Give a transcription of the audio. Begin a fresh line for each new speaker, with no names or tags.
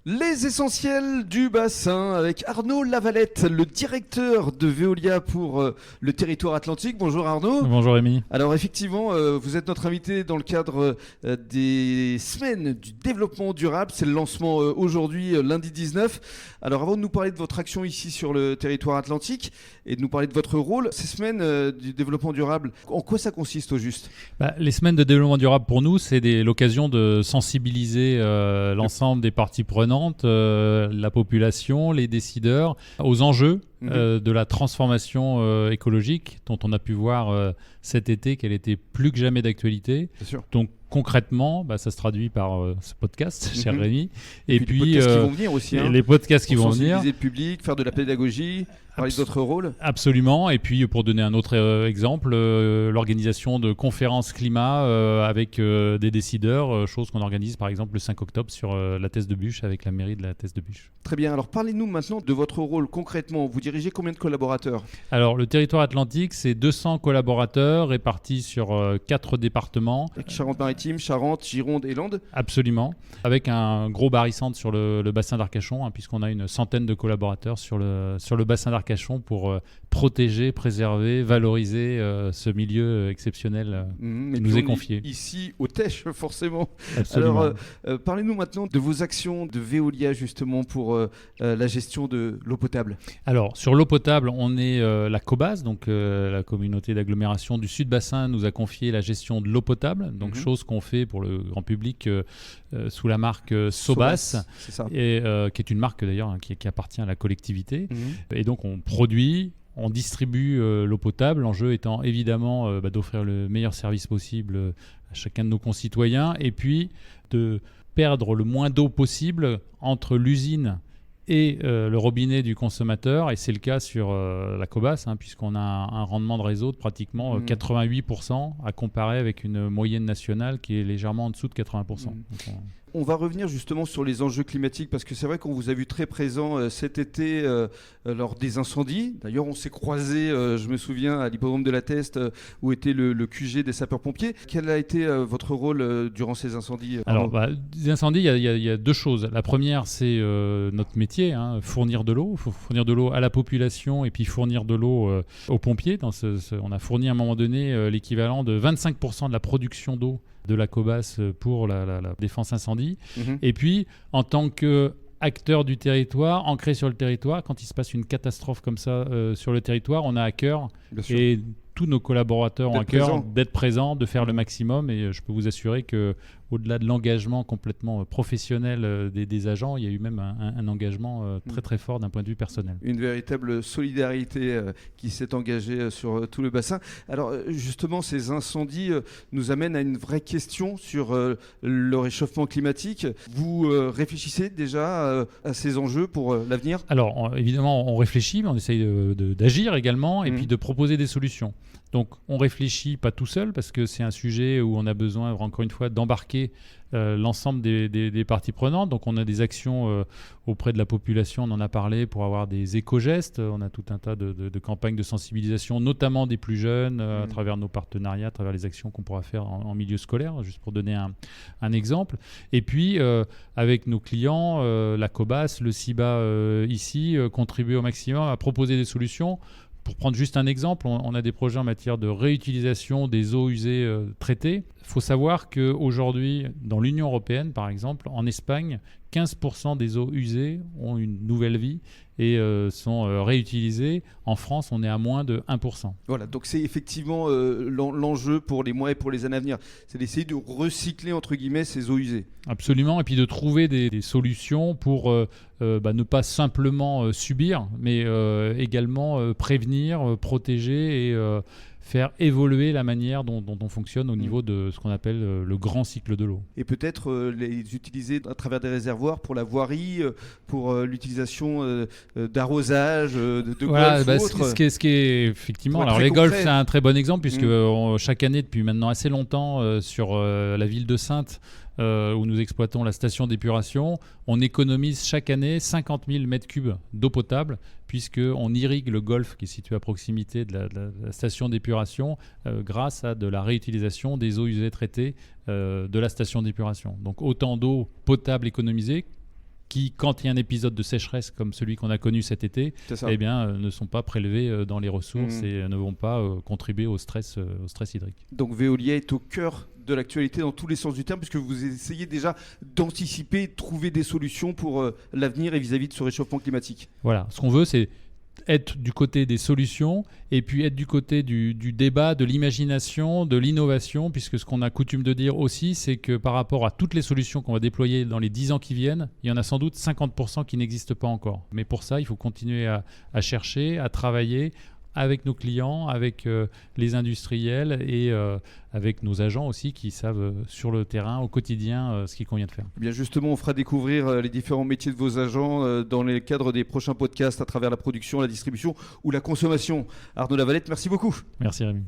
Les essentiels du bassin avec Arnaud Lavalette, le directeur de Veolia pour le territoire atlantique. Bonjour Arnaud.
Bonjour Rémi.
Alors effectivement, vous êtes notre invité dans le cadre des semaines du développement durable. C'est le lancement aujourd'hui, lundi 19. Alors avant de nous parler de votre action ici sur le territoire atlantique et de nous parler de votre rôle, ces semaines du développement durable, en quoi ça consiste au juste ?
Les semaines de développement durable pour nous, c'est l'occasion de sensibiliser l'ensemble des parties prenantes, la population, les décideurs, aux enjeux de la transformation écologique dont on a pu voir cet été qu'elle était plus que jamais d'actualité.
Bien sûr.
Donc concrètement, ça se traduit par ce podcast, cher Rémi.
Et puis les podcasts qui vont venir aussi.
Les podcasts qui vont venir.
Sensibiliser le public, faire de la pédagogie, parler d'autres rôles.
Absolument. Et puis pour donner un autre exemple, l'organisation de conférences climat avec des décideurs, chose qu'on organise par exemple le 5 octobre sur la Thèse de Buch avec la mairie de la Thèse de Buch.
Très bien. Alors parlez-nous maintenant de votre rôle concrètement. Vous dirigez combien de collaborateurs ?
Alors le territoire atlantique, c'est 200 collaborateurs répartis sur 4 départements.
Charente-Maritime, Charente, Gironde et Landes.
Absolument. Avec un gros barycentre sur le bassin d'Arcachon, puisqu'on a une centaine de collaborateurs sur le bassin d'Arcachon pour protéger, préserver, valoriser ce milieu exceptionnel qui nous est confié.
Ici, au Tèche, forcément.
Absolument.
Alors, parlez-nous maintenant de vos actions de Veolia, justement, pour la gestion de l'eau potable.
Alors, sur l'eau potable, on est la COBAS, donc la communauté d'agglomération du Sud-Bassin, nous a confié la gestion de l'eau potable, donc chose qu'on fait pour le grand public sous la marque Sobas,
c'est ça.
Et, qui est une marque d'ailleurs qui appartient à la collectivité. Et donc, on produit, on distribue l'eau potable, l'enjeu étant évidemment d'offrir le meilleur service possible à chacun de nos concitoyens et puis de perdre le moins d'eau possible entre l'usine et le robinet du consommateur, et c'est le cas sur la Cobas, puisqu'on a un rendement de réseau de pratiquement 88% à comparer avec une moyenne nationale qui est légèrement en dessous de 80%. Donc,
on va revenir justement sur les enjeux climatiques parce que c'est vrai qu'on vous a vu très présent cet été lors des incendies. D'ailleurs, on s'est croisés, je me souviens, à l'hippodrome de la Teste où était le QG des sapeurs-pompiers. Quel a été votre rôle durant ces incendies ?
Alors, des incendies, il y a deux choses. La première, c'est notre métier, fournir de l'eau. Il faut fournir de l'eau à la population et puis fournir de l'eau aux pompiers. On a fourni à un moment donné l'équivalent de 25% de la production d'eau de la Cobas pour la défense incendie. Et puis, en tant qu'acteur du territoire, ancré sur le territoire, quand il se passe une catastrophe comme ça sur le territoire, on a à cœur, et tous nos collaborateurs ont à cœur d'être présents, de faire le maximum. Et je peux vous assurer qu'au-delà de l'engagement complètement professionnel des agents, il y a eu même un engagement très très fort d'un point de vue personnel.
Une véritable solidarité qui s'est engagée sur tout le bassin. Alors justement, ces incendies nous amènent à une vraie question sur le réchauffement climatique. Vous réfléchissez déjà à ces enjeux pour l'avenir ?
Alors évidemment, on réfléchit, mais on essaye d'agir également et puis de proposer des solutions. Donc on réfléchit pas tout seul parce que c'est un sujet où on a besoin, encore une fois, d'embarquer l'ensemble des parties prenantes. Donc on a des actions auprès de la population, on en a parlé, pour avoir des éco-gestes. On a tout un tas de campagnes de sensibilisation, notamment des plus jeunes, à travers nos partenariats, à travers les actions qu'on pourra faire en milieu scolaire, juste pour donner un exemple. Et puis avec nos clients, la COBAS, le CIBA ici, contribuer au maximum à proposer des solutions. Pour prendre juste un exemple, on a des projets en matière de réutilisation des eaux usées traitées. Il faut savoir qu'aujourd'hui, dans l'Union européenne, par exemple, en Espagne, 15% des eaux usées ont une nouvelle vie et sont réutilisées. En France, on est à moins de 1%.
Voilà, donc c'est effectivement l'enjeu pour les mois et pour les années à venir. C'est d'essayer de recycler, entre guillemets, ces eaux usées.
Absolument, et puis de trouver des solutions pour ne pas simplement subir, mais également prévenir, protéger et faire évoluer la manière dont on fonctionne au niveau de ce qu'on appelle le grand cycle de l'eau.
Et peut-être les utiliser à travers des réservoirs pour la voirie, pour l'utilisation d'arrosage, de golf ou autre.
Ce qui est effectivement... Alors les golfs, c'est un très bon exemple puisque chaque année, depuis maintenant assez longtemps, sur la ville de Saintes, où nous exploitons la station d'épuration, on économise chaque année 50 000 mètres cubes d'eau potable puisqu'on irrigue le golfe qui est situé à proximité de la station d'épuration grâce à de la réutilisation des eaux usées traitées de la station d'épuration. Donc autant d'eau potable économisée qui, quand il y a un épisode de sécheresse comme celui qu'on a connu cet été, eh bien, ne sont pas prélevés dans les ressources et ne vont pas contribuer au stress hydrique.
Donc Veolia est au cœur de l'actualité dans tous les sens du terme, puisque vous essayez déjà d'anticiper, de trouver des solutions pour l'avenir et vis-à-vis de ce réchauffement climatique.
Voilà, ce qu'on veut, c'est être du côté des solutions et puis être du côté du débat, de l'imagination, de l'innovation, puisque ce qu'on a coutume de dire aussi, c'est que par rapport à toutes les solutions qu'on va déployer dans les 10 ans qui viennent, il y en a sans doute 50% qui n'existent pas encore. Mais pour ça, il faut continuer à chercher, à travailler avec nos clients, avec les industriels et avec nos agents aussi qui savent sur le terrain au quotidien ce qu'il convient de faire.
Eh bien justement, on fera découvrir les différents métiers de vos agents dans le cadre des prochains podcasts à travers la production, la distribution ou la consommation. Arnaud Lavalette, merci beaucoup.
Merci Rémi.